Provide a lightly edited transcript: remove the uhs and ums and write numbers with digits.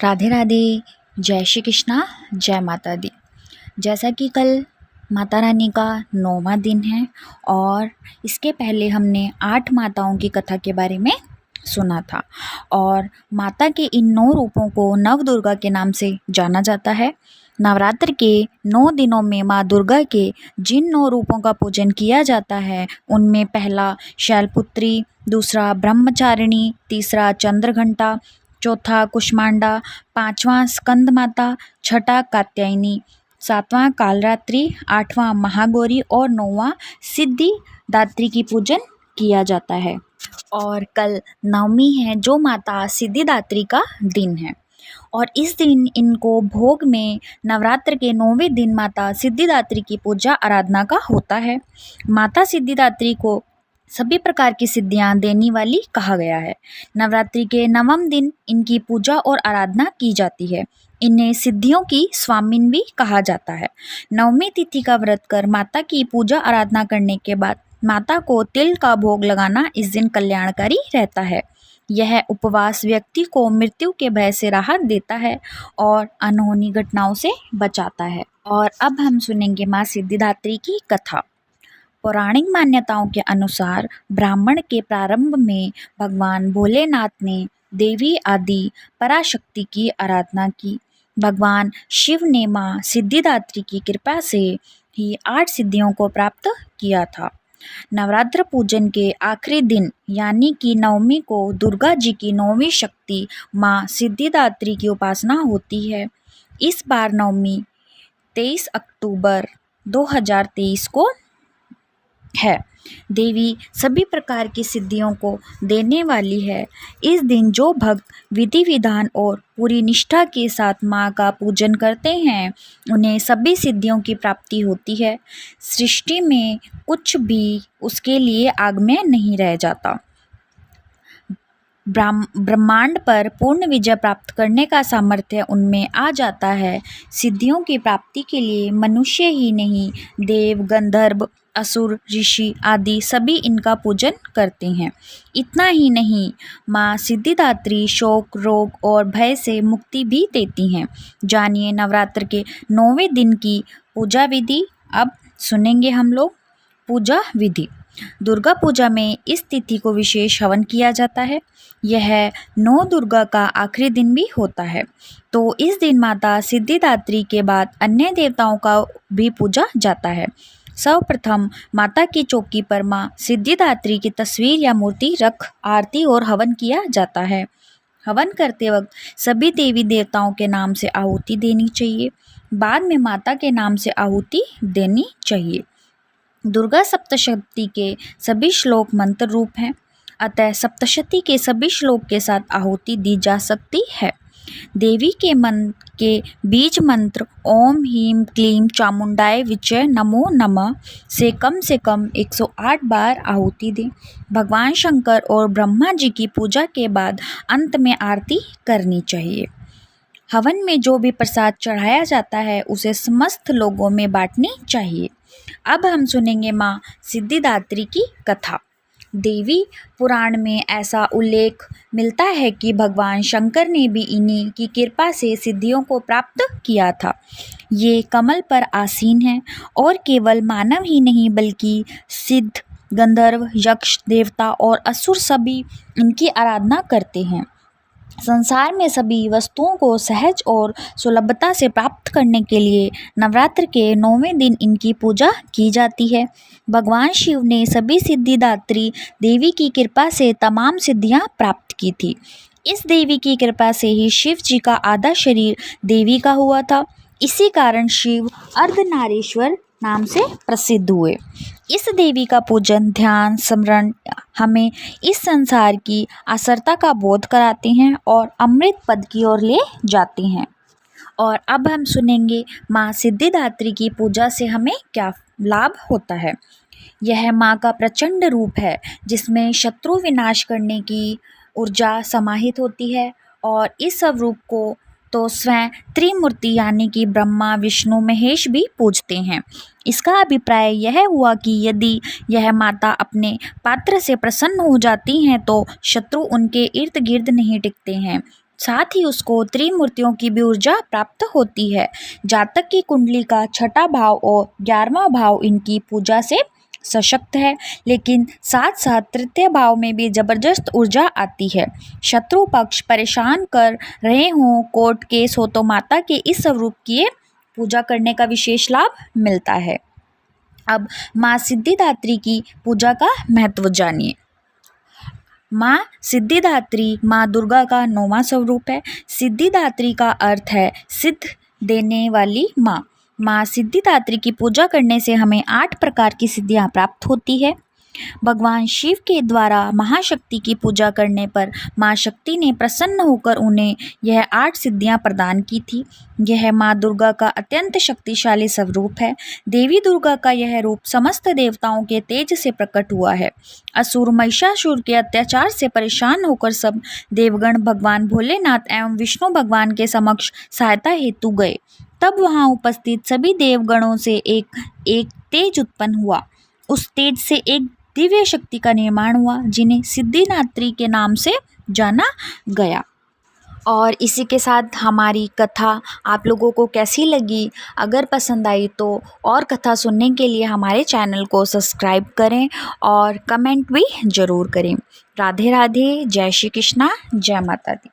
राधे राधे। जय श्री कृष्णा। जय माता दी। जैसा कि कल माता रानी का 9वां दिन है और इसके पहले हमने 8 माताओं की कथा के बारे में सुना था और माता के इन 9 रूपों को नव दुर्गा के नाम से जाना जाता है। नवरात्र के 9 दिनों में माँ दुर्गा के जिन 9 रूपों का पूजन किया जाता है उनमें पहला शैलपुत्री, दूसरा ब्रह्मचारिणी, तीसरा चंद्रघंटा, चौथा कुष्मांडा, पांचवा स्कंद माता, छठा कात्यायनी, सातवां कालरात्रि, आठवां महागौरी और 9वां सिद्धिदात्री की पूजन किया जाता है। और कल नवमी है जो माता सिद्धिदात्री का दिन है और इस दिन इनको भोग में नवरात्र के 9वें दिन माता सिद्धिदात्री की पूजा आराधना का होता है। माता सिद्धिदात्री को सभी प्रकार की सिद्धियां देने वाली कहा गया है। नवरात्रि के 9वें दिन इनकी पूजा और आराधना की जाती है। इन्हें सिद्धियों की स्वामिन भी कहा जाता है। 9वीं तिथि का व्रत कर माता की पूजा आराधना करने के बाद माता को तिल का भोग लगाना इस दिन कल्याणकारी रहता है। यह उपवास व्यक्ति को मृत्यु के भय से राहत देता है और अनहोनी घटनाओं से बचाता है। और अब हम सुनेंगे माँ सिद्धिदात्री की कथा। पौराणिक मान्यताओं के अनुसार ब्राह्मण के प्रारंभ में भगवान भोलेनाथ ने देवी आदि पराशक्ति की आराधना की। भगवान शिव ने माँ सिद्धिदात्री की कृपा से ही 8 सिद्धियों को प्राप्त किया था। नवरात्र पूजन के आखिरी दिन यानी कि नवमी को दुर्गा जी की 9वीं शक्ति माँ सिद्धिदात्री की उपासना होती है। इस बार नवमी 23 अक्टूबर 2023 को है। देवी सभी प्रकार की सिद्धियों को देने वाली है। इस दिन जो भक्त विधि विधान और पूरी निष्ठा के साथ माँ का पूजन करते हैं उन्हें सभी सिद्धियों की प्राप्ति होती है। सृष्टि में कुछ भी उसके लिए अगम्य नहीं रह जाता। ब्रह्मांड पर पूर्ण विजय प्राप्त करने का सामर्थ्य उनमें आ जाता है। सिद्धियों की प्राप्ति के लिए मनुष्य ही नहीं, देव, गंधर्व, असुर, ऋषि आदि सभी इनका पूजन करते हैं। इतना ही नहीं, माँ सिद्धिदात्री शोक, रोग और भय से मुक्ति भी देती हैं। जानिए नवरात्र के 9वें दिन की पूजा विधि। अब सुनेंगे हम लोग पूजा विधि। दुर्गा पूजा में इस तिथि को विशेष हवन किया जाता है। यह 9 दुर्गा का आखिरी दिन भी होता है, तो इस दिन माता सिद्धिदात्री के बाद अन्य देवताओं का भी पूजा जाता है। सर्वप्रथम माता की चौकी पर माँ सिद्धिदात्री की तस्वीर या मूर्ति रख आरती और हवन किया जाता है। हवन करते वक्त सभी देवी देवताओं के नाम से आहुति देनी चाहिए। बाद में माता के नाम से आहुति देनी चाहिए। दुर्गा सप्तशती के सभी श्लोक मंत्र रूप हैं, अतः सप्तशती के सभी श्लोक के साथ आहुति दी जा सकती है। देवी के बीज मंत्र ओम ह्रीं क्लीं चामुंडाय विचे नमो नमः से कम 108 बार आहुति दें। भगवान शंकर और ब्रह्मा जी की पूजा के बाद अंत में आरती करनी चाहिए। हवन में जो भी प्रसाद चढ़ाया जाता है उसे समस्त लोगों में बांटनी चाहिए। अब हम सुनेंगे माँ सिद्धिदात्री की कथा। देवी पुराण में ऐसा उल्लेख मिलता है कि भगवान शंकर ने भी इन्हीं की कृपा से सिद्धियों को प्राप्त किया था। ये कमल पर आसीन हैं और केवल मानव ही नहीं बल्कि सिद्ध, गंधर्व, यक्ष, देवता और असुर सभी इनकी आराधना करते हैं। संसार में सभी वस्तुओं को सहज और सुलभता से प्राप्त करने के लिए नवरात्र के 9वें दिन इनकी पूजा की जाती है। भगवान शिव ने सभी सिद्धिदात्री देवी की कृपा से तमाम सिद्धियां प्राप्त की थी। इस देवी की कृपा से ही शिव जी का आधा शरीर देवी का हुआ था। इसी कारण शिव अर्धनारीश्वर नाम से प्रसिद्ध हुए। इस देवी का पूजन, ध्यान, स्मरण हमें इस संसार की असरता का बोध कराते हैं और अमृत पद की ओर ले जाते हैं। और अब हम सुनेंगे माँ सिद्धिदात्री की पूजा से हमें क्या लाभ होता है। यह माँ का प्रचंड रूप है जिसमें शत्रु विनाश करने की ऊर्जा समाहित होती है और इस सब रूप को तो स्वयं त्रिमूर्ति यानी कि ब्रह्मा, विष्णु, महेश भी पूजते हैं। इसका अभिप्राय यह हुआ कि यदि यह माता अपने पात्र से प्रसन्न हो जाती हैं तो शत्रु उनके इर्द गिर्द नहीं टिकते हैं। साथ ही उसको त्रिमूर्तियों की भी ऊर्जा प्राप्त होती है। जातक की कुंडली का छठा भाव और 11वां भाव इनकी पूजा से सशक्त है, लेकिन साथ साथ तृतीय भाव में भी जबरदस्त ऊर्जा आती है। शत्रु पक्ष परेशान कर रहे हों, कोर्ट केस हो, तो माता के इस स्वरूप की पूजा करने का विशेष लाभ मिलता है। अब माँ सिद्धिदात्री की पूजा का महत्व जानिए। माँ सिद्धिदात्री माँ दुर्गा का 9वां स्वरूप है। सिद्धिदात्री का अर्थ है सिद्ध देने वाली माँ। माँ सिद्धिदात्री की पूजा करने से हमें 8 प्रकार की सिद्धियाँ प्राप्त होती है। भगवान शिव के द्वारा महाशक्ति की पूजा करने पर माँ शक्ति ने प्रसन्न होकर उन्हें यह 8 सिद्धियाँ प्रदान की थी। यह माँ दुर्गा का अत्यंत शक्तिशाली स्वरूप है। देवी दुर्गा का यह रूप समस्त देवताओं के तेज से प्रकट हुआ है। असुर महिषासुर के अत्याचार से परेशान होकर सब देवगण भगवान भोलेनाथ एवं विष्णु भगवान के समक्ष सहायता हेतु गए। तब वहाँ उपस्थित सभी देवगणों से एक तेज उत्पन्न हुआ। उस तेज से एक दिव्य शक्ति का निर्माण हुआ, जिन्हें सिद्धिदात्री के नाम से जाना गया। और इसी के साथ हमारी कथा आप लोगों को कैसी लगी? अगर पसंद आई तो और कथा सुनने के लिए हमारे चैनल को सब्सक्राइब करें और कमेंट भी ज़रूर करें। राधे राधे, जय श्री कृष्णा, जय माता दी।